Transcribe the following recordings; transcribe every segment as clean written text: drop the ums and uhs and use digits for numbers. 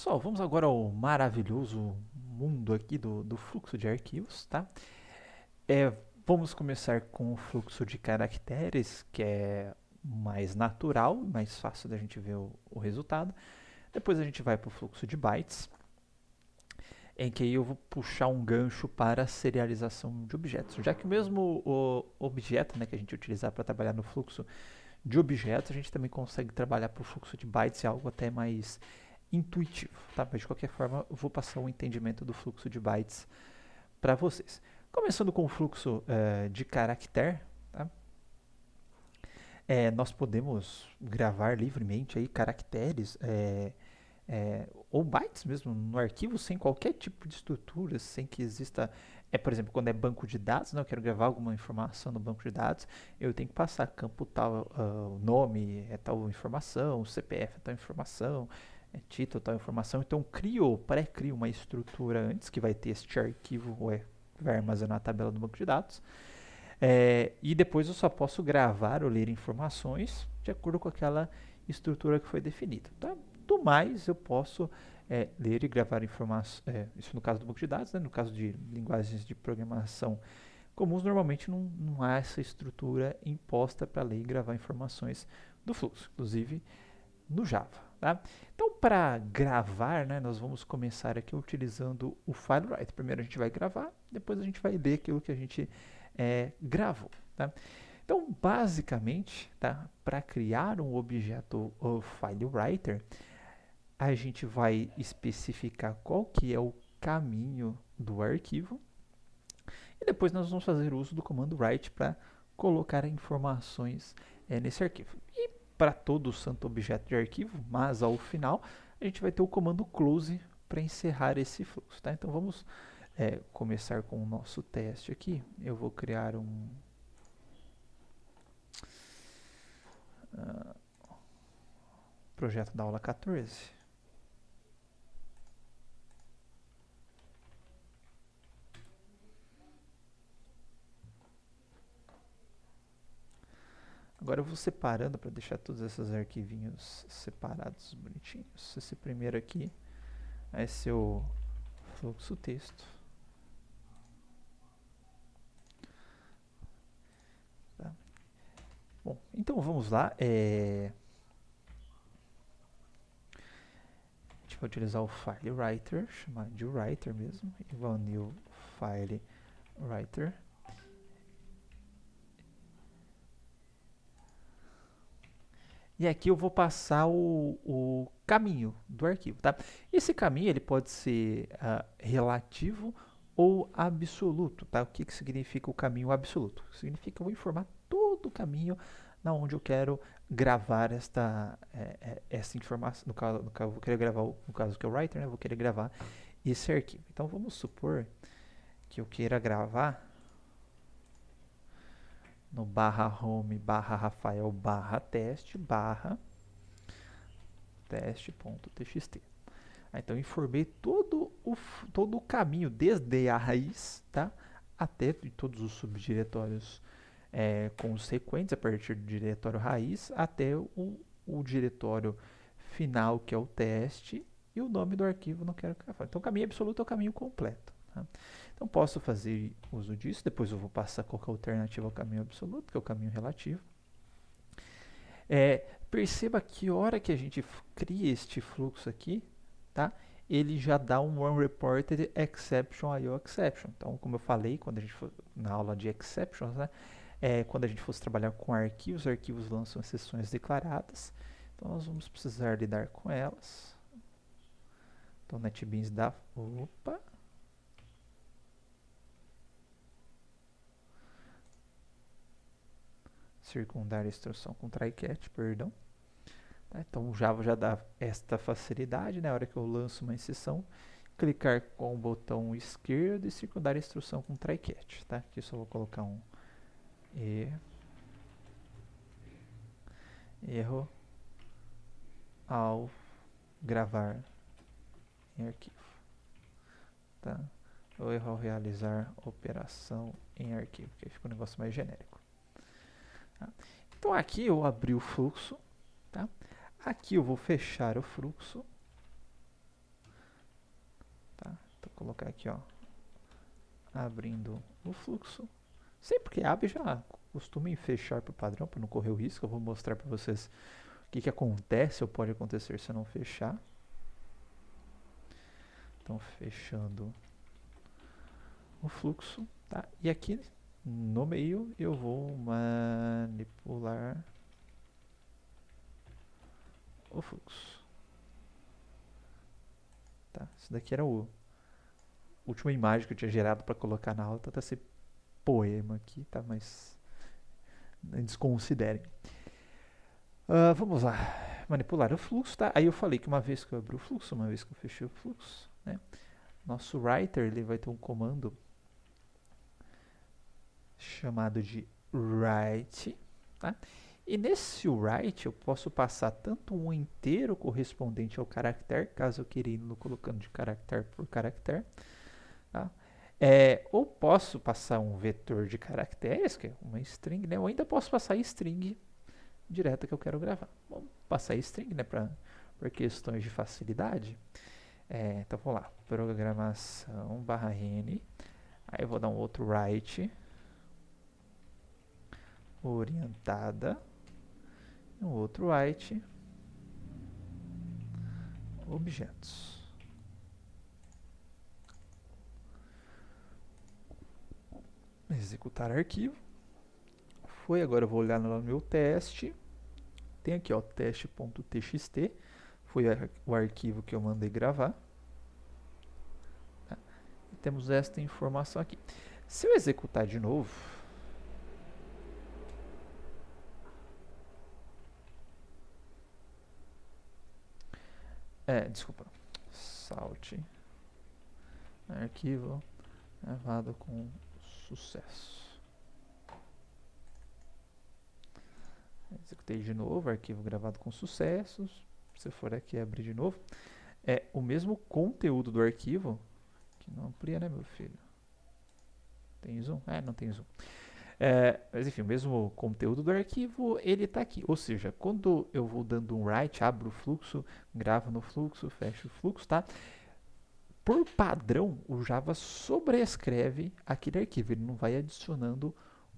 Pessoal, vamos agora ao maravilhoso mundo aqui do fluxo de arquivos, tá? É, vamos começar com o fluxo de caracteres, que é mais natural, mais fácil da gente ver o resultado. Depois a gente vai para o fluxo de bytes, em que aí eu vou puxar um gancho para a serialização de objetos. Já que mesmo o objeto, né, que a gente utilizar para trabalhar no fluxo de objetos, a gente também consegue trabalhar para o fluxo de bytes, é algo até mais intuitivo, tá? Mas de qualquer forma, eu vou passar um entendimento do fluxo de bytes para vocês. Começando com o fluxo de caractere, tá? Nós podemos gravar livremente aí caracteres ou bytes mesmo no arquivo sem qualquer tipo de estrutura, sem que exista, por exemplo, quando é banco de dados, né, eu quero gravar alguma informação no banco de dados, eu tenho que passar campo tal, o nome é tal informação, o CPF é tal informação, título tal informação, então pré-crio uma estrutura antes que vai ter este arquivo ou vai armazenar a tabela do banco de dados, e depois eu só posso gravar ou ler informações de acordo com aquela estrutura que foi definida. Tá? Do mais, eu posso ler e gravar informações, isso no caso do banco de dados, né? No caso de linguagens de programação comuns, normalmente não há essa estrutura imposta para ler e gravar informações do fluxo, inclusive no Java. Tá? Então, para gravar, né, nós vamos começar aqui utilizando o file write. Primeiro a gente vai gravar, depois a gente vai ler aquilo que a gente gravou. Tá? Então, basicamente, tá, para criar um objeto FileWriter, a gente vai especificar qual que é o caminho do arquivo e depois nós vamos fazer uso do comando write para colocar informações nesse arquivo. E para todo santo objeto de arquivo, mas ao final, a gente vai ter o comando close para encerrar esse fluxo. Tá? Então vamos começar com o nosso teste aqui. Eu vou criar um projeto da aula 14. Agora eu vou separando para deixar todos esses arquivinhos separados, bonitinhos. Esse primeiro aqui vai ser o fluxo texto. Tá? Bom, então vamos lá. A gente vai utilizar o file writer, chamar de writer mesmo, igual new file writer. E aqui eu vou passar o caminho do arquivo, tá? Esse caminho ele pode ser relativo ou absoluto, tá? O que significa o caminho absoluto? Significa que eu vou informar todo o caminho na onde eu quero gravar essa informação. No caso, eu vou querer gravar, no caso que é o writer, né? Eu vou querer gravar esse arquivo. Então vamos supor que eu queira gravar no /home /rafael /teste teste.txt. Então informei todo o caminho desde a raiz, tá, até de todos os subdiretórios consequentes a partir do diretório raiz até o diretório final, que é o teste, e o nome do arquivo não quero que eu fale. Então o caminho absoluto é o caminho completo. Tá? Então posso fazer uso disso, depois eu vou passar qualquer alternativa ao caminho absoluto, que é o caminho relativo. Perceba que a hora que a gente cria este fluxo aqui, tá? Ele já dá um unreported exception IO exception. Então, como eu falei, quando a gente for na aula de exceptions, né? Quando a gente fosse trabalhar com arquivos, arquivos lançam exceções declaradas. Então, nós vamos precisar lidar com elas. Então, NetBeans dá... Opa! Circundar a instrução com try-catch, perdão. Tá? Então, o Java já dá esta facilidade, né? Na hora que eu lanço uma exceção, clicar com o botão esquerdo e circundar a instrução com try-catch. Tá? Aqui eu só vou colocar um erro ao gravar em arquivo. Tá? Ou erro ao realizar operação em arquivo, que aí fica um negócio mais genérico. Tá? Então aqui eu abri o fluxo, tá? Aqui eu vou fechar o fluxo. colocar aqui, ó, abrindo o fluxo. Sempre que abre, já costumem fechar por padrão, para não correr o risco. Eu vou mostrar para vocês o que acontece ou pode acontecer se eu não fechar. Então, fechando o fluxo, tá? E aqui no meio eu vou manipular o fluxo. Tá? Isso daqui era a última imagem que eu tinha gerado para colocar na aula. Tá esse poema aqui, tá? Mas desconsiderem. Vamos lá. Manipular o fluxo, tá? Aí eu falei que uma vez que eu abri o fluxo, uma vez que eu fechei o fluxo, né? Nosso writer ele vai ter um comando chamado de write, tá? E nesse write eu posso passar tanto um inteiro correspondente ao caractere, caso eu queira ir colocando de caractere por caractere, tá? Ou posso passar um vetor de caracteres, que é uma string, né? Ou ainda posso passar string direta que eu quero gravar. Vamos passar string, né? Por questões de facilidade. Então vamos lá, programação /n, aí eu vou dar um outro write orientada, um outro write objetos. Executar arquivo. Foi, agora eu vou olhar no meu teste. Tem aqui, ó, teste.txt. Foi o arquivo que eu mandei gravar. Tá? E temos esta informação aqui. Se eu executar de novo, desculpa, salt, arquivo gravado com sucesso. Executei de novo, arquivo gravado com sucesso. Se eu for aqui abrir de novo, é o mesmo conteúdo do arquivo, que não amplia, né, meu filho? Tem zoom? Não tem zoom. Mas enfim, o mesmo conteúdo do arquivo, ele está aqui. Ou seja, quando eu vou dando um write, abro o fluxo, gravo no fluxo, fecho o fluxo, tá? Por padrão, o Java sobrescreve aquele arquivo, ele não vai adicionando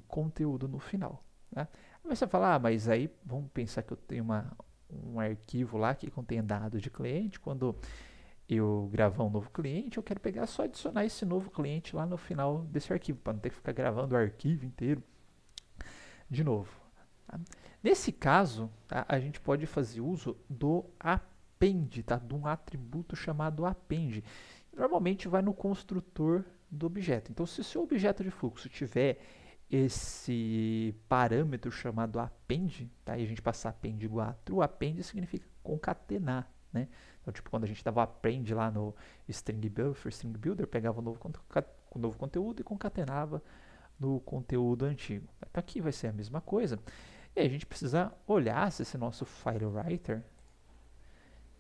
conteúdo no final. Tá? Aí você fala, mas aí vamos pensar que eu tenho um arquivo lá que contém dados de cliente. Quando eu gravar um novo cliente, eu quero pegar só adicionar esse novo cliente lá no final desse arquivo, para não ter que ficar gravando o arquivo inteiro de novo. Tá? Nesse caso, tá, a gente pode fazer uso do append, tá? De um atributo chamado append. Normalmente vai no construtor do objeto. Então, se o seu objeto de fluxo tiver esse parâmetro chamado append, tá? E a gente passar append igual a true, append significa concatenar, né? Então, tipo, quando a gente dava append lá no string builder, pegava o novo conteúdo e concatenava no conteúdo antigo. Então, aqui vai ser a mesma coisa. E aí a gente precisa olhar se esse nosso FileWriter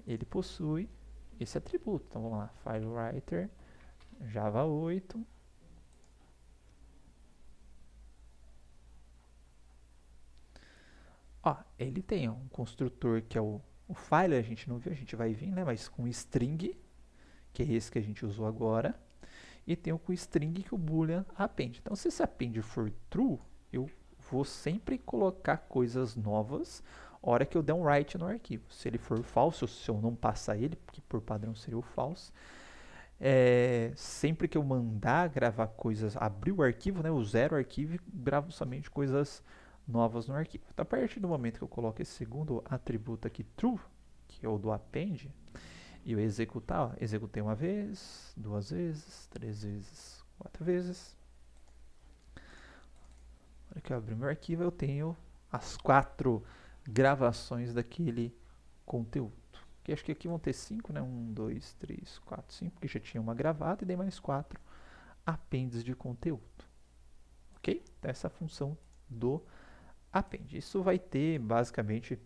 ele possui esse atributo. Então, vamos lá, FileWriter, Java 8. Ó, ele tem um construtor que é o file, a gente não viu, a gente vai vir, né? Mas com string, que é esse que a gente usou agora. E tem o com string que o boolean append. Então, se esse append for true, eu vou sempre colocar coisas novas a hora que eu der um write no arquivo. Se ele for false, ou se eu não passar ele, porque por padrão seria o false, sempre que eu mandar gravar coisas, abrir o arquivo, né, eu zero o arquivo e gravo somente coisas novas no arquivo. Então, a partir do momento que eu coloco esse segundo atributo aqui, true, que é o do append, e eu executar, ó, executei uma vez, 2 vezes, 3 vezes, 4 vezes. Na hora que eu abrir meu arquivo, eu tenho as 4 gravações daquele conteúdo. Que acho que aqui vão ter 5, né? 1, 2, 3, 4, 5, porque já tinha uma gravada e dei mais 4 appends de conteúdo. Ok? Então, essa é a função do append. Isso vai ter, basicamente,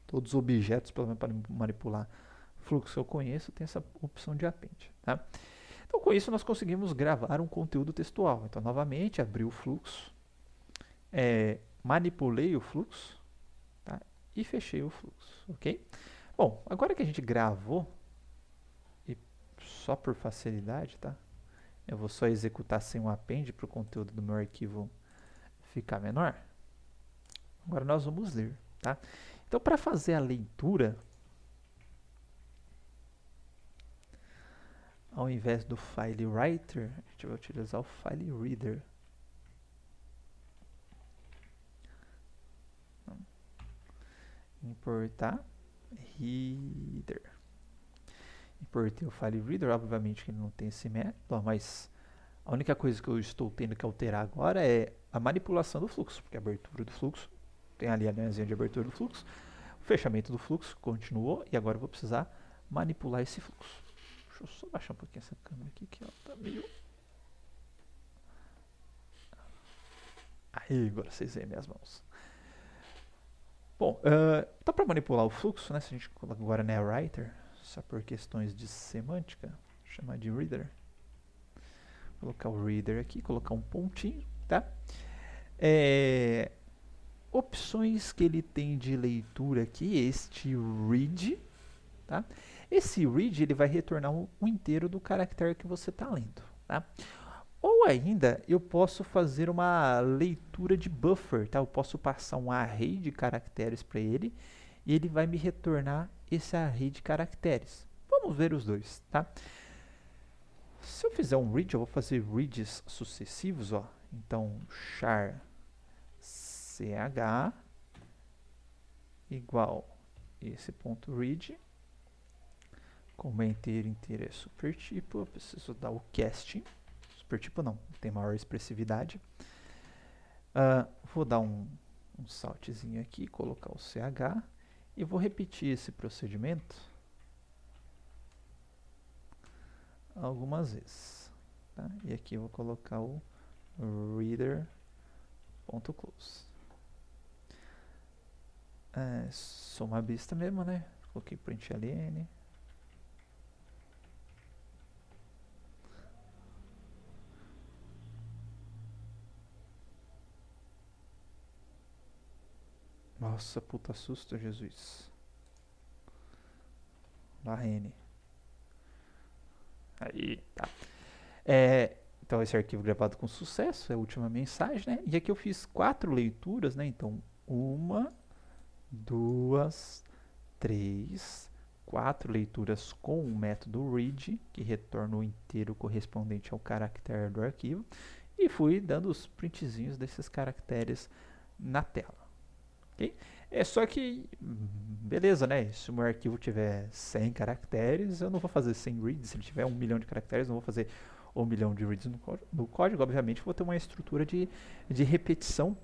todos os objetos, pelo menos para manipular fluxo que eu conheço, tem essa opção de append. Tá? Então, com isso, nós conseguimos gravar um conteúdo textual. Então, novamente, abri o fluxo, manipulei o fluxo, tá? E fechei o fluxo. Ok? Bom, agora que a gente gravou e só por facilidade, tá? Eu vou só executar sem um append para o conteúdo do meu arquivo ficar menor. Agora nós vamos ler, tá? Então, para fazer a leitura, ao invés do file writer, a gente vai utilizar o file reader. Importar reader. Importei o file reader, obviamente que ele não tem esse método, mas a única coisa que eu estou tendo que alterar agora é a manipulação do fluxo, porque a abertura do fluxo, tem ali a linhazinha de abertura do fluxo, o fechamento do fluxo continuou e agora eu vou precisar manipular esse fluxo. Deixa eu só baixar um pouquinho essa câmera aqui, que ela tá meio... Aí, agora vocês veem minhas mãos. Bom, tá para manipular o fluxo, né? Se a gente coloca agora na writer, só por questões de semântica, vou chamar de reader. Vou colocar o reader aqui, colocar um pontinho, tá? Opções que ele tem de leitura aqui, este read, tá? Esse read ele vai retornar um inteiro do caractere que você está lendo, tá? Ou ainda, eu posso fazer uma leitura de buffer, tá? Eu posso passar um array de caracteres para ele e ele vai me retornar esse array de caracteres. Vamos ver os dois, tá? Se eu fizer um read, eu vou fazer reads sucessivos, ó. Então, char ch igual esse ponto read. Como é inteiro é supertipo, eu preciso dar o casting. Supertipo não, tem maior expressividade. Vou dar um saltzinho aqui, colocar o ch e vou repetir esse procedimento algumas vezes. Tá? E aqui eu vou colocar o reader.close. Sou uma besta mesmo, né? Coloquei println. Nossa, puta susto, Jesus. Lá N. Aí, tá. Então, esse arquivo gravado com sucesso é a última mensagem, né? E aqui eu fiz 4 leituras, né? Então, 1, 2, 3, 4 leituras com o método read, que retorna o inteiro correspondente ao caractere do arquivo. E fui dando os printzinhos desses caracteres na tela. Okay? Só que, beleza, né? Se o meu arquivo tiver 100 caracteres, eu não vou fazer 100 reads. Se ele tiver 1 milhão de caracteres, eu não vou fazer 1 milhão de reads no código. Obviamente, eu vou ter uma estrutura de repetição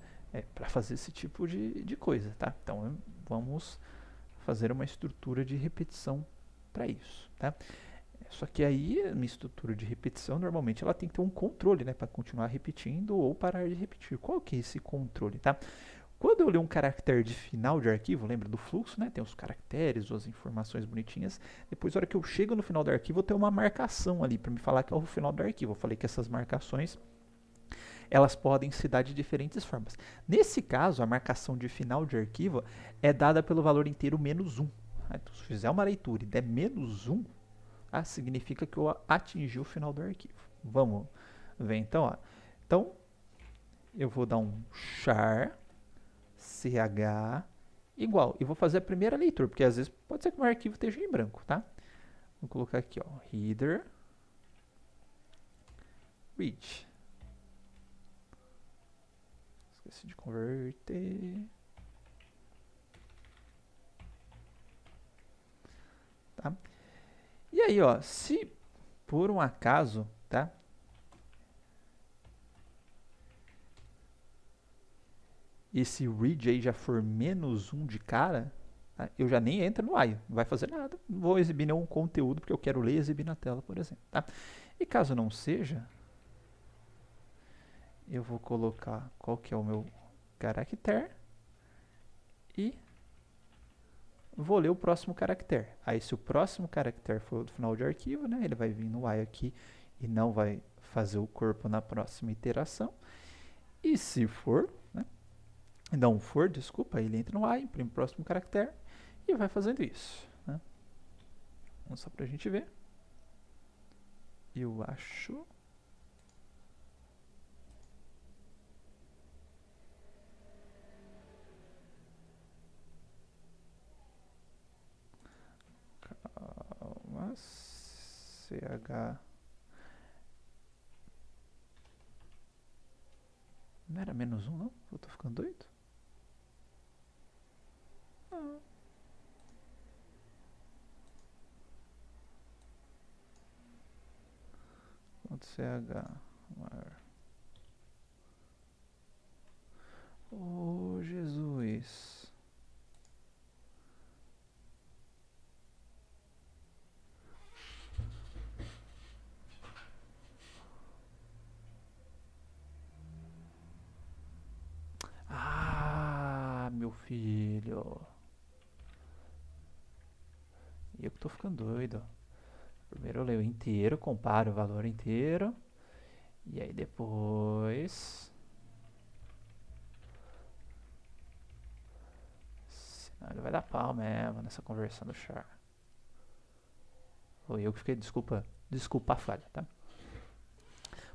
para fazer esse tipo de coisa, tá? Então, vamos fazer uma estrutura de repetição para isso, tá? Só que aí, a minha estrutura de repetição, normalmente, ela tem que ter um controle, né? Para continuar repetindo ou parar de repetir. Qual que é esse controle, tá? Quando eu ler um caractere de final de arquivo, lembra do fluxo, né? Tem os caracteres, as informações bonitinhas. Depois, na hora que eu chego no final do arquivo, eu tenho uma marcação ali para me falar que é o final do arquivo. Eu falei que essas marcações, elas podem se dar de diferentes formas. Nesse caso, a marcação de final de arquivo é dada pelo valor inteiro menos 1. Então, se eu fizer uma leitura e der menos 1, significa que eu atingi o final do arquivo. Vamos ver então, ó. Então, eu vou dar um char ch igual. E vou fazer a primeira leitura, porque às vezes pode ser que o meu arquivo esteja em branco, tá? Vou colocar aqui, ó, header read. Esqueci de converter. Tá? E aí, ó, se por um acaso, tá? Esse read aí já for menos 1 de cara, tá? Eu já nem entro no while, não vai fazer nada. Não vou exibir nenhum conteúdo, porque eu quero ler e exibir na tela, por exemplo. Tá? E caso não seja, eu vou colocar qual que é o meu caractere e vou ler o próximo caractere. Aí, se o próximo caractere for do final de arquivo, né, ele vai vir no while aqui e não vai fazer o corpo na próxima iteração. E se for, né, não for, desculpa, ele entra no while, imprime o próximo caractere e vai fazendo isso. Né? Só para a gente ver. Eu acho. Calma. CH. Não era menos um, não? Eu tô ficando doido? Ah. Ponto CH. Oh, Jesus. Ah, meu filho. Eu que tô ficando doido. Primeiro eu leio inteiro, comparo o valor inteiro. E aí depois. Senão ele vai dar pau mesmo nessa conversão do char. Foi eu que fiquei. Desculpa a falha, tá?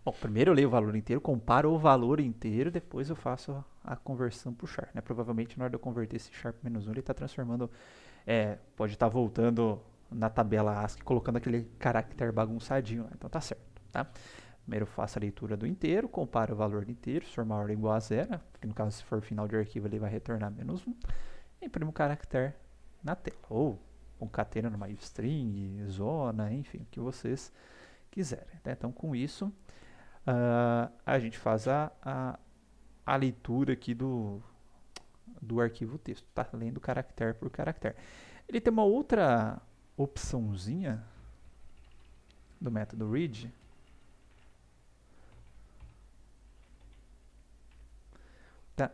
Bom, primeiro eu leio o valor inteiro, comparo o valor inteiro, depois eu faço a conversão pro char, né? Provavelmente na hora de eu converter esse char para -1, ele está transformando, pode estar voltando na tabela ASCII, colocando aquele caractere bagunçadinho lá, então tá certo, tá? Primeiro eu faço a leitura do inteiro, comparo o valor inteiro, se for maior ou igual a zero, porque no caso se for final de arquivo ele vai retornar -1, e imprimo o caractere na tela, ou concatena numa string, zona, enfim, o que vocês quiserem, tá? Então com isso a gente faz a leitura aqui do arquivo texto, tá? Lendo caractere por caractere. Ele tem uma outra opçãozinha do método read, tá?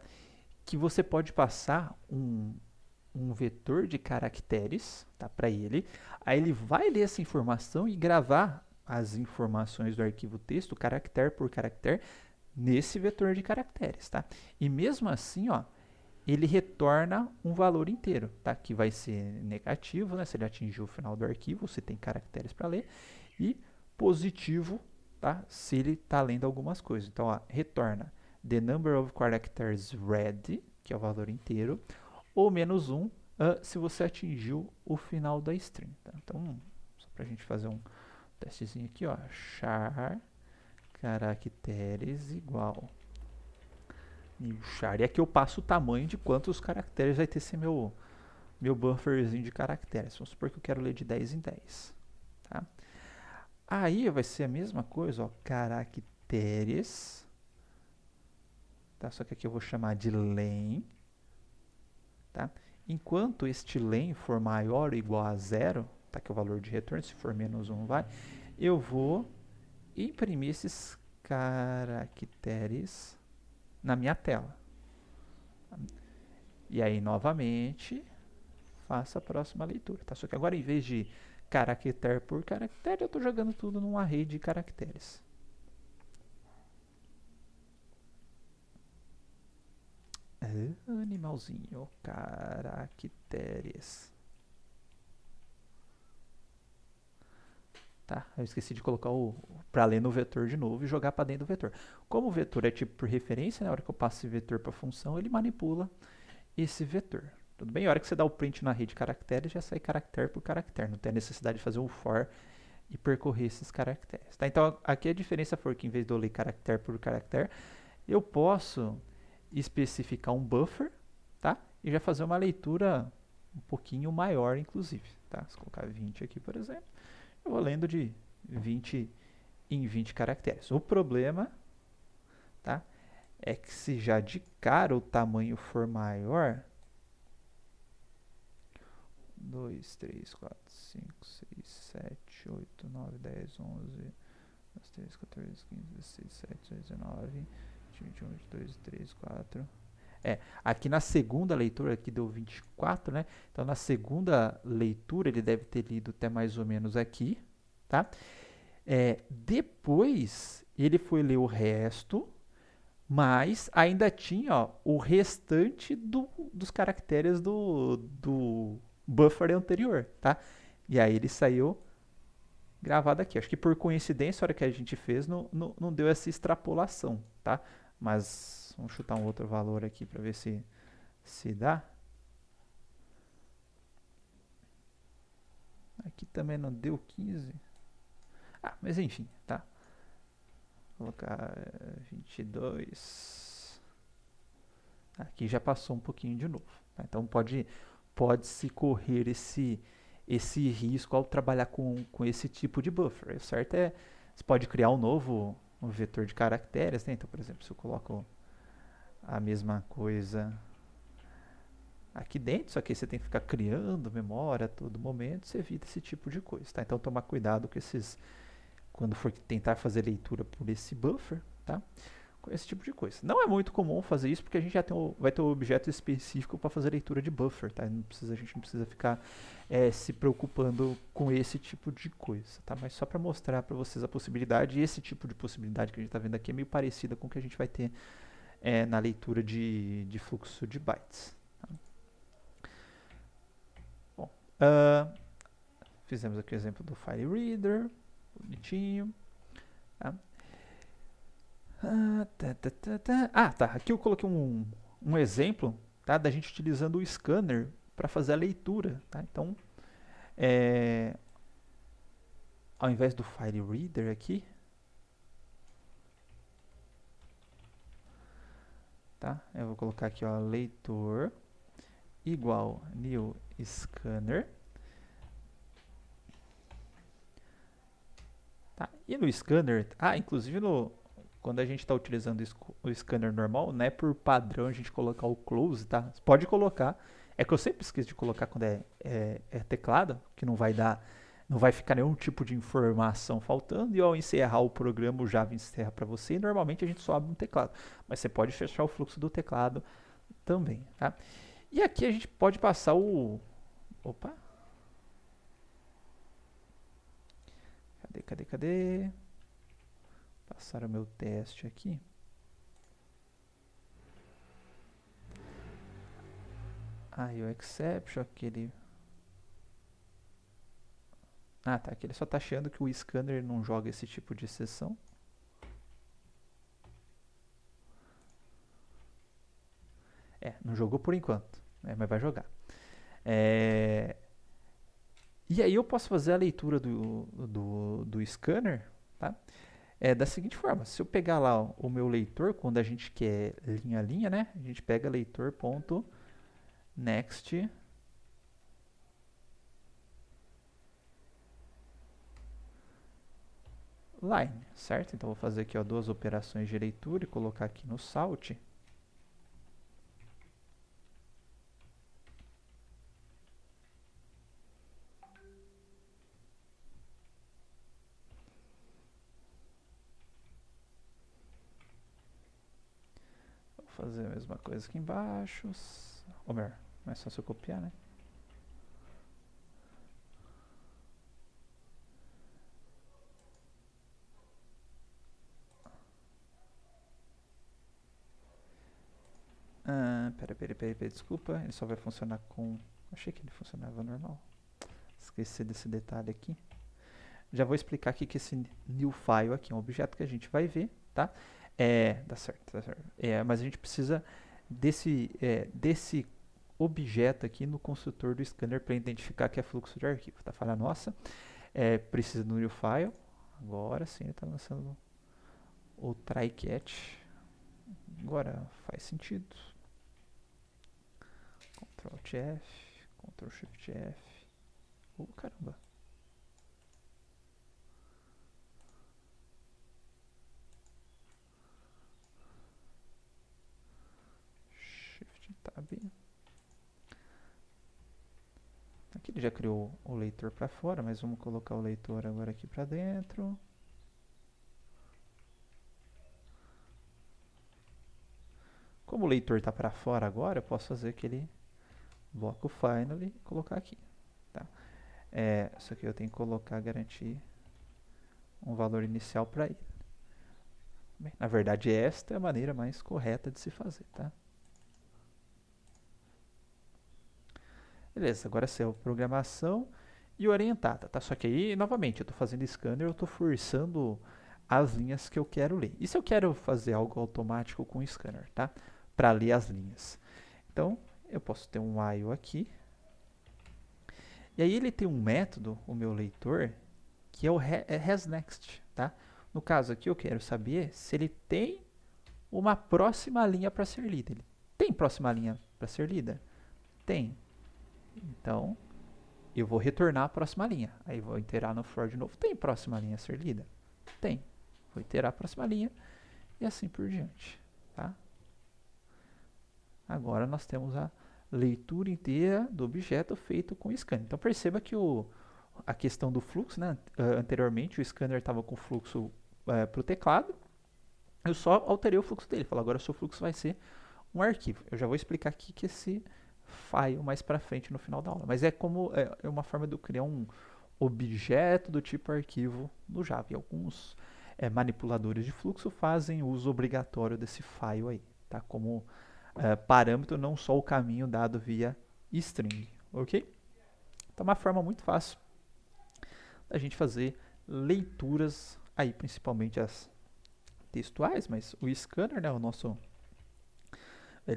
Que você pode passar um vetor de caracteres, tá, para ele. Aí ele vai ler essa informação e gravar as informações do arquivo texto, caractere por caractere, nesse vetor de caracteres, tá? E mesmo assim, ó, ele retorna um valor inteiro, tá? Que vai ser negativo, né? Se ele atingiu o final do arquivo, você tem caracteres para ler, e positivo, tá? Se ele está lendo algumas coisas. Então, ó, retorna the number of characters read, que é o valor inteiro, ou -1 se você atingiu o final da string, tá? Então, só para a gente fazer um testezinho aqui, ó, char caracteres igual new char. E aqui eu passo o tamanho de quantos caracteres vai ter esse meu bufferzinho de caracteres. Vamos supor que eu quero ler de 10 em 10. Tá? Aí vai ser a mesma coisa, ó, caracteres. Tá? Só que aqui eu vou chamar de len. Tá? Enquanto este len for maior ou igual a 0, tá? Que é o valor de retorno, se for -1 vai, eu vou imprimir esses caracteres na minha tela. E aí, novamente, faço a próxima leitura. Tá? Só que agora, em vez de caractere por caractere, eu estou jogando tudo num array de caracteres. Animalzinho, caracteres. Tá? Eu esqueci de colocar para ler no vetor de novo e jogar para dentro do vetor. Como o vetor é tipo por referência, na hora que eu passo esse vetor para a função, ele manipula esse vetor. Tudo bem? A hora que você dá o print na rede de caracteres, já sai caractere por caractere. Não tem a necessidade de fazer um for e percorrer esses caracteres. Tá? Então, aqui a diferença foi que, em vez de eu ler caractere por caractere, eu posso especificar um buffer, tá? E já fazer uma leitura um pouquinho maior, inclusive. Tá? Se colocar 20 aqui, por exemplo, eu vou lendo de 20 em 20 caracteres. O problema, tá, é que se já de cara o tamanho for maior, 2, 3, 4, 5, 6, 7, 8, 9, 10, 11, 12, 13, 14, 15, 16, 17, 18, 19, 20, 21, 22, 23, 24... aqui na segunda leitura, aqui deu 24, né? Então, na segunda leitura, ele deve ter lido até mais ou menos aqui, tá? Depois, ele foi ler o resto, mas ainda tinha, ó, o restante dos caracteres do buffer anterior, tá? E aí ele saiu gravado aqui. Acho que por coincidência, a hora que a gente fez, não deu essa extrapolação, tá? Mas vamos chutar um outro valor aqui para ver se dá. Aqui também não deu 15. Ah, mas enfim, tá. Vou colocar 22. Aqui já passou um pouquinho de novo. Tá? Então pode-se correr esse risco ao trabalhar com esse tipo de buffer. O certo é, você pode criar um vetor de caracteres, né? Então, por exemplo, se eu coloco a mesma coisa aqui dentro, só que aí você tem que ficar criando memória a todo momento, você evita esse tipo de coisa, tá? Então, tomar cuidado com quando for tentar fazer leitura por esse buffer, tá? Com esse tipo de coisa. Não é muito comum fazer isso, porque a gente já vai ter um objeto específico para fazer leitura de buffer, tá? A gente não precisa ficar se preocupando com esse tipo de coisa, tá? Mas só para mostrar para vocês a possibilidade, e esse tipo de possibilidade que a gente está vendo aqui é meio parecida com o que a gente vai ter na leitura de fluxo de bytes. Tá? Bom, fizemos aqui o exemplo do file reader, bonitinho. Tá? Tá. Aqui eu coloquei um exemplo, tá, da gente utilizando o scanner para fazer a leitura. Tá? Então, ao invés do file reader aqui, tá? Eu vou colocar aqui, ó, leitor igual new scanner. Tá? E no scanner, inclusive quando a gente está utilizando o scanner normal, não é por padrão a gente colocar o close, tá? Você pode colocar. É que eu sempre esqueço de colocar quando é teclado, que não vai ficar nenhum tipo de informação faltando, e ao encerrar o programa, o Java encerra para você, e normalmente a gente só abre um teclado. Mas você pode fechar o fluxo do teclado também, tá? E aqui a gente pode passar Opa! Cadê? Passar o meu teste aqui. Aí o exception, aquele... tá, aqui ele só tá achando que o scanner não joga esse tipo de exceção. Não jogou por enquanto, mas vai jogar. E aí eu posso fazer a leitura do scanner, tá? Da seguinte forma, se eu pegar lá o meu leitor, quando a gente quer linha a linha, né? A gente pega leitor.next line, certo? Então vou fazer aqui, ó, duas operações de leitura e colocar aqui no salt. Vou fazer a mesma coisa aqui embaixo. Ou melhor, não é só se eu copiar, né? Peraí, desculpa, ele só vai funcionar com... Achei que ele funcionava normal. Esqueci desse detalhe aqui. Já vou explicar aqui que esse new file aqui é um objeto que a gente vai ver, tá? Dá certo. Mas a gente precisa desse objeto aqui no construtor do scanner para identificar que é fluxo de arquivo, tá? Fala, nossa, precisa do new file. Agora sim ele está lançando o try catch. Agora faz sentido. Ctrl Alt F, Ctrl Shift F. Caramba. Shift Tab. Aqui ele já criou o leitor para fora, mas vamos colocar o leitor agora aqui para dentro. Como o leitor está para fora agora, eu posso fazer aquele bloco finally e colocar aqui. Tá? Só que eu tenho que garantir um valor inicial para ele. Bem, na verdade, esta é a maneira mais correta de se fazer. Tá? Beleza, agora saiu a programação e orientada, tá? Só que aí, novamente, eu estou fazendo scanner, eu estou forçando as linhas que eu quero ler. E se eu quero fazer algo automático com o scanner, tá? Para ler as linhas. Então, eu posso ter um while aqui. E aí ele tem um método, o meu leitor, que é o hasNext, tá? No caso aqui, eu quero saber se ele tem uma próxima linha para ser lida. Ele tem próxima linha para ser lida? Tem. Então, eu vou retornar a próxima linha. Aí vou iterar no for de novo. Tem próxima linha a ser lida? Tem. Vou iterar a próxima linha e assim por diante, tá? Agora nós temos a leitura inteira do objeto feito com o scanner. Então perceba que a questão do fluxo, né? Anteriormente o scanner estava com fluxo para o teclado. Eu só alterei o fluxo dele. Falei, agora o seu fluxo vai ser um arquivo. Eu já vou explicar aqui que esse file mais para frente no final da aula. Mas é uma forma de eu criar um objeto do tipo arquivo no Java. E alguns manipuladores de fluxo fazem uso obrigatório desse file aí, tá? Como parâmetro, não só o caminho dado via string, ok? Então, uma forma muito fácil da gente fazer leituras aí, principalmente as textuais, mas o scanner, né, o nosso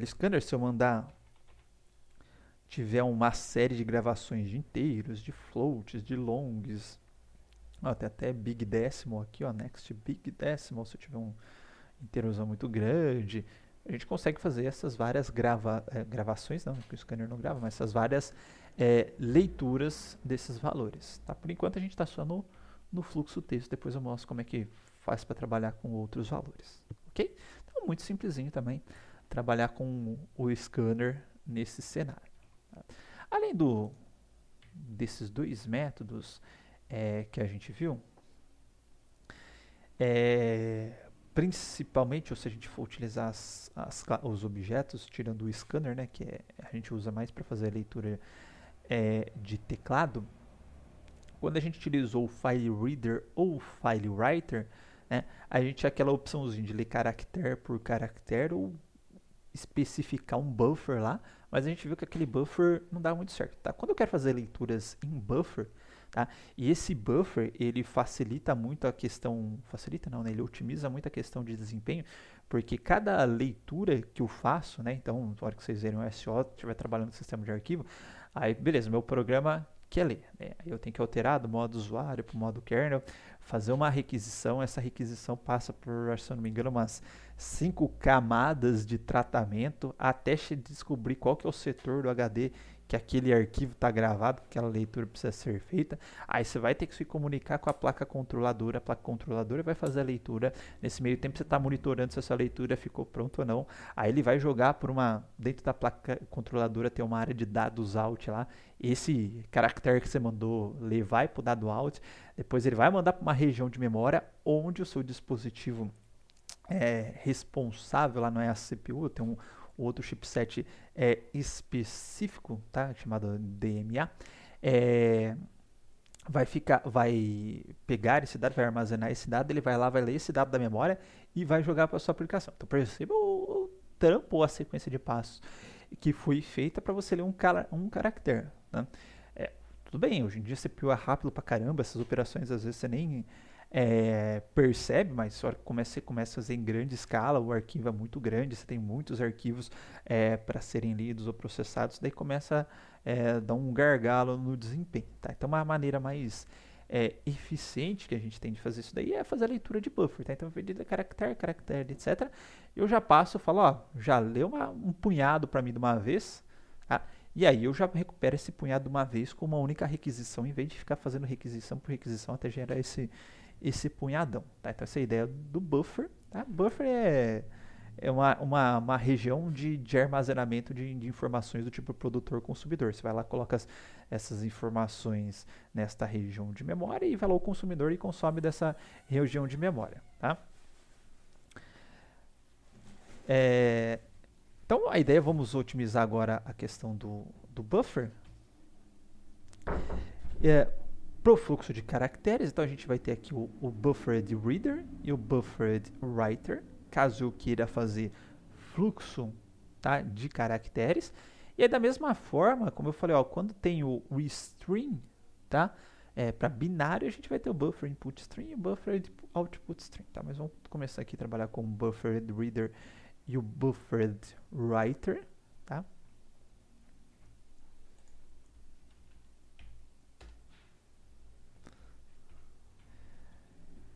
scanner, se eu tiver uma série de gravações de inteiros, de floats, de longs, tem até big decimal aqui, ó, next big decimal, se eu tiver um inteirosão muito grande, a gente consegue fazer essas várias gravações, não, porque o scanner não grava, mas essas várias leituras desses valores, tá? Por enquanto a gente está só no fluxo texto, depois eu mostro como é que faz para trabalhar com outros valores, ok? Então, muito simplesinho também trabalhar com o scanner nesse cenário. Tá? Além desses dois métodos que a gente viu, principalmente, ou se a gente for utilizar os objetos, tirando o scanner, né, que a gente usa mais para fazer a leitura de teclado, quando a gente utilizou o file reader ou o file writer, né, a gente tinha aquela opçãozinha de ler caractere por caractere ou especificar um buffer lá, mas a gente viu que aquele buffer não dá muito certo, tá? Quando eu quero fazer leituras em buffer, tá? E esse buffer, ele facilita muito a questão, facilita não, né? Ele otimiza muito a questão de desempenho, porque cada leitura que eu faço, né? Então, na hora que vocês verem o SO, estiver trabalhando no sistema de arquivo, aí, beleza, meu programa quer ler, né? Aí eu tenho que alterar do modo usuário para o modo kernel, fazer uma requisição, essa requisição passa por, se eu não me engano, umas 5 camadas de tratamento até descobrir qual que é o setor do HD que aquele arquivo está gravado, que aquela leitura precisa ser feita. Aí você vai ter que se comunicar com a placa controladora vai fazer a leitura. Nesse meio tempo você está monitorando se essa leitura ficou pronta ou não. Aí ele vai jogar por dentro da placa controladora tem uma área de dados out lá. Esse caractere que você mandou ler vai para o dado out. Depois ele vai mandar para uma região de memória onde o seu dispositivo responsável, lá não é a CPU, tem um outro chipset específico, tá? Chamado DMA, vai pegar esse dado, vai armazenar esse dado, ele vai lá, vai ler esse dado da memória e vai jogar para a sua aplicação. Então perceba o trampo ou a sequência de passos que foi feita para você ler um caractere, né? Tudo bem, hoje em dia CPU é rápido pra caramba, essas operações às vezes você nem percebe, mas na hora que você começa a fazer em grande escala, o arquivo é muito grande, você tem muitos arquivos para serem lidos ou processados, daí começa a dar um gargalo no desempenho, tá? Então uma maneira mais eficiente que a gente tem de fazer isso daí é fazer a leitura de buffer, tá? Então, ao invés de caractere, etc., eu já passo, eu falo, ó, já leu um punhado para mim de uma vez, tá? E aí eu já recupero esse punhado de uma vez com uma única requisição, em vez de ficar fazendo requisição por requisição até gerar esse punhadão, tá? Então essa é a ideia do buffer, tá? Buffer é uma região de armazenamento de informações do tipo produtor-consumidor. Você vai lá, coloca essas informações nesta região de memória e vai lá o consumidor e consome dessa região de memória, tá? Então a ideia, vamos otimizar agora a questão do buffer. Para o fluxo de caracteres, então a gente vai ter aqui o buffered reader e o buffered writer, caso eu queira fazer fluxo, tá, de caracteres. E aí, da mesma forma, como eu falei, ó, quando tem o string, tá? Para binário a gente vai ter o buffer input string e o buffer output string, tá? Mas vamos começar aqui a trabalhar com o buffered reader e o buffered writer, tá?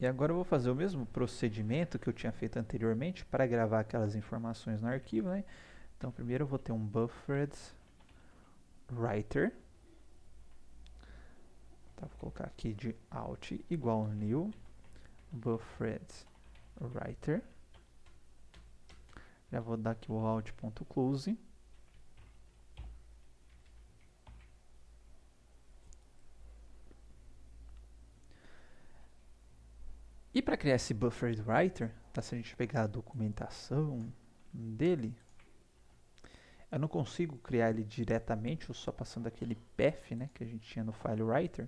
E agora eu vou fazer o mesmo procedimento que eu tinha feito anteriormente para gravar aquelas informações no arquivo, né? Então primeiro eu vou ter um buffered writer. Tá, vou colocar aqui de out igual new buffered writer. Já vou dar aqui o out.close. E para criar esse buffered writer, tá, se a gente pegar a documentação dele, eu não consigo criar ele diretamente, ou só passando aquele path, né, que a gente tinha no file writer.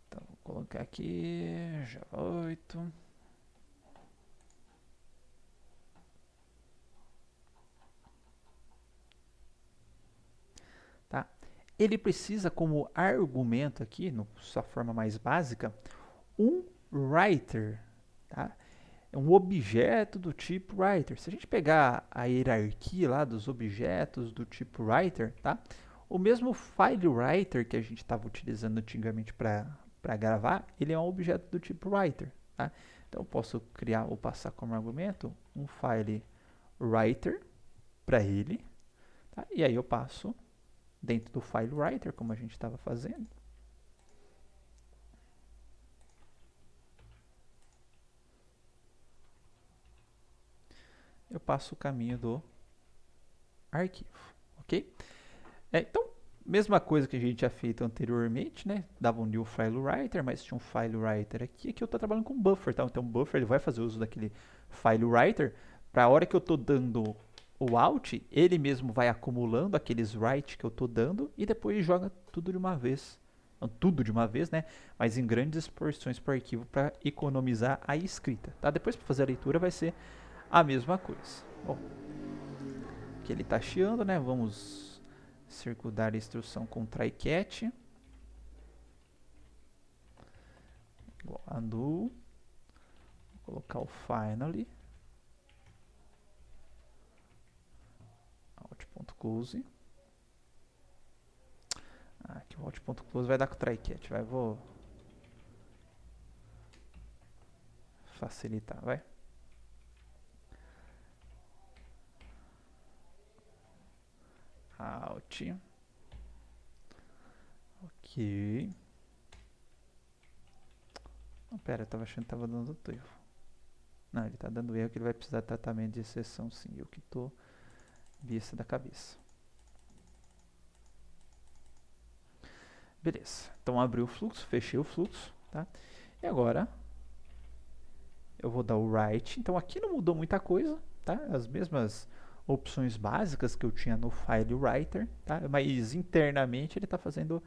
Então, vou colocar aqui Java 8. Tá? Ele precisa como argumento aqui, na sua forma mais básica, um writer, tá? É um objeto do tipo writer. Se a gente pegar a hierarquia lá dos objetos do tipo writer, tá? O mesmo file writer que a gente estava utilizando antigamente para gravar, ele é um objeto do tipo writer, tá? Então eu posso criar ou passar como argumento um file writer para ele, tá? E aí eu passo dentro do file writer, como a gente estava fazendo. Eu passo o caminho do arquivo, ok? Então, mesma coisa que a gente tinha feito anteriormente, né? Dava um new file writer, mas tinha um file writer aqui. Aqui eu estou trabalhando com buffer, tá? Então o buffer ele vai fazer uso daquele file writer. Para a hora que eu estou dando o out, ele mesmo vai acumulando aqueles write que eu estou dando e depois joga tudo de uma vez. Não tudo de uma vez, né? Mas em grandes porções para o arquivo para economizar a escrita, tá? Depois para fazer a leitura vai ser a mesma coisa. Bom, aqui ele está chiando, né? Vamos circundar a instrução com try catch. Igual undo. Vou colocar o finally. Out.close. Aqui o out.close vai dar com o try catch. Vou facilitar, vai. Out. Ok. Oh, pera, eu tava achando que tava dando erro. Não, ele tá dando erro que ele vai precisar de tratamento de exceção, sim. Eu que tô besta da cabeça. Beleza. Então abri o fluxo, fechei o fluxo, tá? E agora eu vou dar o write. Então aqui não mudou muita coisa, tá? As mesmas opções básicas que eu tinha no file writer, tá? Mas internamente ele está fazendo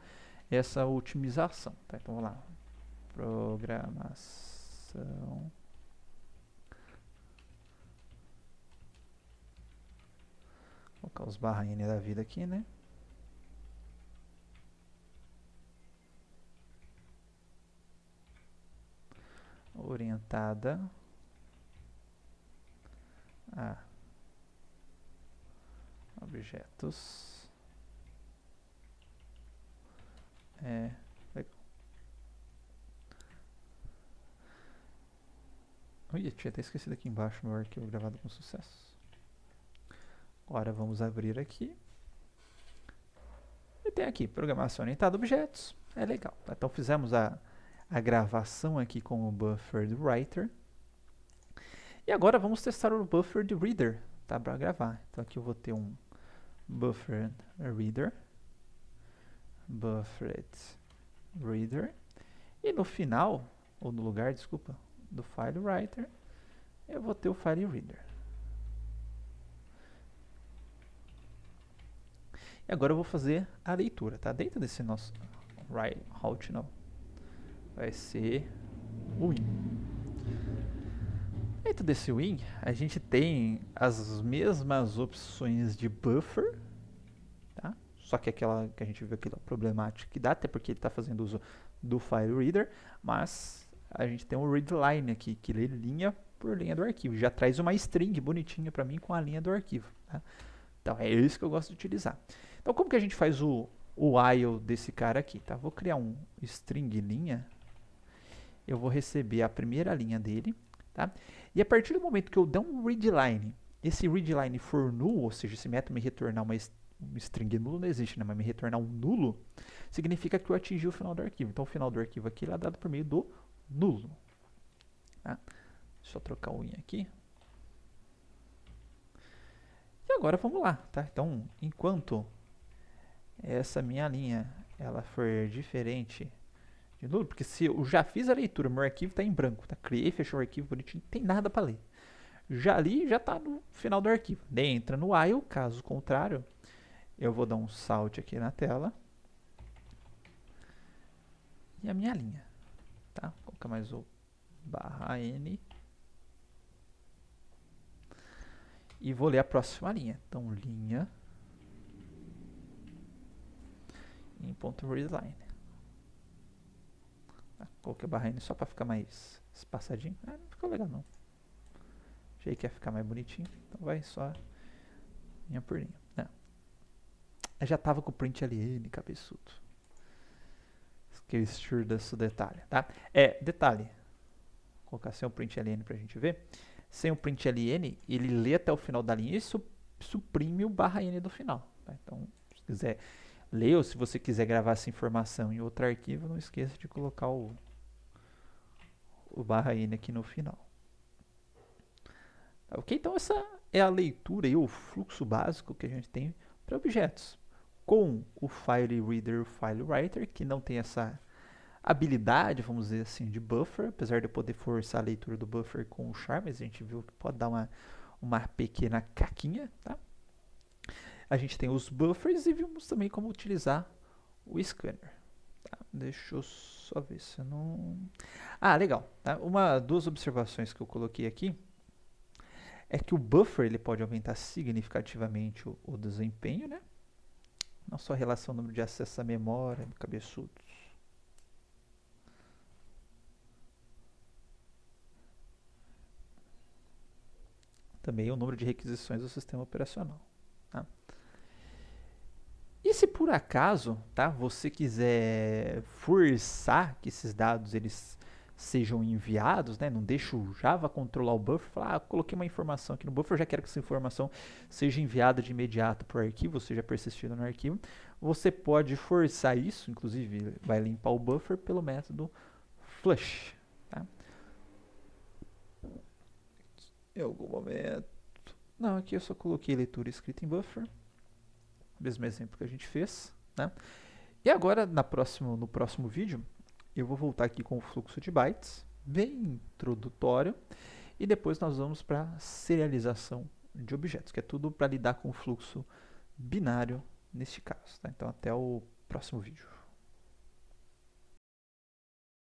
essa otimização, tá? Então vamos lá, programação, vou colocar os barra N da vida aqui, né? Orientada a objetos. Legal. Ui, tinha até esquecido aqui embaixo meu arquivo gravado com sucesso. Agora vamos abrir aqui. E tem aqui, programação orientada a objetos. É legal. Tá? Então fizemos a gravação aqui com o buffered writer. E agora vamos testar o buffered reader, tá? Para gravar. Então aqui eu vou ter um buffered reader. Buffered reader. E no final, ou no lugar, desculpa, do file writer, eu vou ter o file reader. E agora eu vou fazer a leitura, tá? Dentro desse nosso route, não. Vai ser o win. Dentro desse win, a gente tem as mesmas opções de buffer, tá? só que aquela que a gente viu aquela problemática que dá, até porque ele está fazendo uso do file reader, mas a gente tem um readline aqui, que lê linha por linha do arquivo, já traz uma string bonitinha para mim com a linha do arquivo, tá? Então é isso que eu gosto de utilizar. Então como que a gente faz o while desse cara aqui, tá? Vou criar um string linha, eu vou receber a primeira linha dele, tá? E a partir do momento que eu der um readline, esse readline for null, ou seja, esse método me retornar uma string nulo não existe, né? Mas me retornar um nulo, significa que eu atingi o final do arquivo. Então o final do arquivo aqui é dado por meio do nulo. Tá? Deixa eu trocar o in aqui. E agora vamos lá, tá? Então, enquanto essa minha linha ela for diferente de nulo, porque se eu já fiz a leitura, meu arquivo está em branco, tá? Criei, fechei o arquivo bonitinho, não tem nada para ler. Já li, já está no final do arquivo. Daí entra no while, caso contrário, eu vou dar um salt aqui na tela. E a minha linha, tá? Vou colocar mais o /n. E vou ler a próxima linha. Então, linha em ponto .readline. Tá? Coloquei o /n só para ficar mais espaçadinho. Ah, não ficou legal não. Achei que ia ficar mais bonitinho. Então vai só linha por linha. Não. Eu já tava com o print ln, cabeçudo. Esqueci desse detalhe, tá? Detalhe. Vou colocar sem o print ln pra gente ver. Sem o print ln, ele lê até o final da linha e suprime o /n do final. Tá? Então, se quiser ler ou se você quiser gravar essa informação em outro arquivo, não esqueça de colocar o /n aqui no final. Tá, ok? Então, essa é a leitura e o fluxo básico que a gente tem para objetos. Com o File Reader e o File Writer, que não tem essa habilidade, vamos dizer assim, de buffer, apesar de eu poder forçar a leitura do buffer com o char, mas a gente viu que pode dar uma pequena caquinha, tá? A gente tem os buffers e vimos também como utilizar o scanner. Tá? Deixa eu só ver se eu não... Ah, legal. Tá? Duas observações que eu coloquei aqui é que o buffer ele pode aumentar significativamente o desempenho, né? Não só a relação número de acesso à memória, cabeçudos. Também o número de requisições do sistema operacional. Tá? E se por acaso, tá, você quiser forçar que esses dados eles sejam enviados, né, não deixa o Java controlar o buffer, falar, coloquei uma informação aqui no buffer, eu já quero que essa informação seja enviada de imediato para o arquivo, ou seja, persistida no arquivo. Você pode forçar isso, inclusive vai limpar o buffer pelo método flush. Tá? Em algum momento... Não, aqui eu só coloquei leitura escrita em buffer. Mesmo exemplo que a gente fez. Né? E agora, no próximo vídeo, eu vou voltar aqui com o fluxo de bytes, bem introdutório. E depois nós vamos para a serialização de objetos, que é tudo para lidar com o fluxo binário neste caso. Tá? Então, até o próximo vídeo.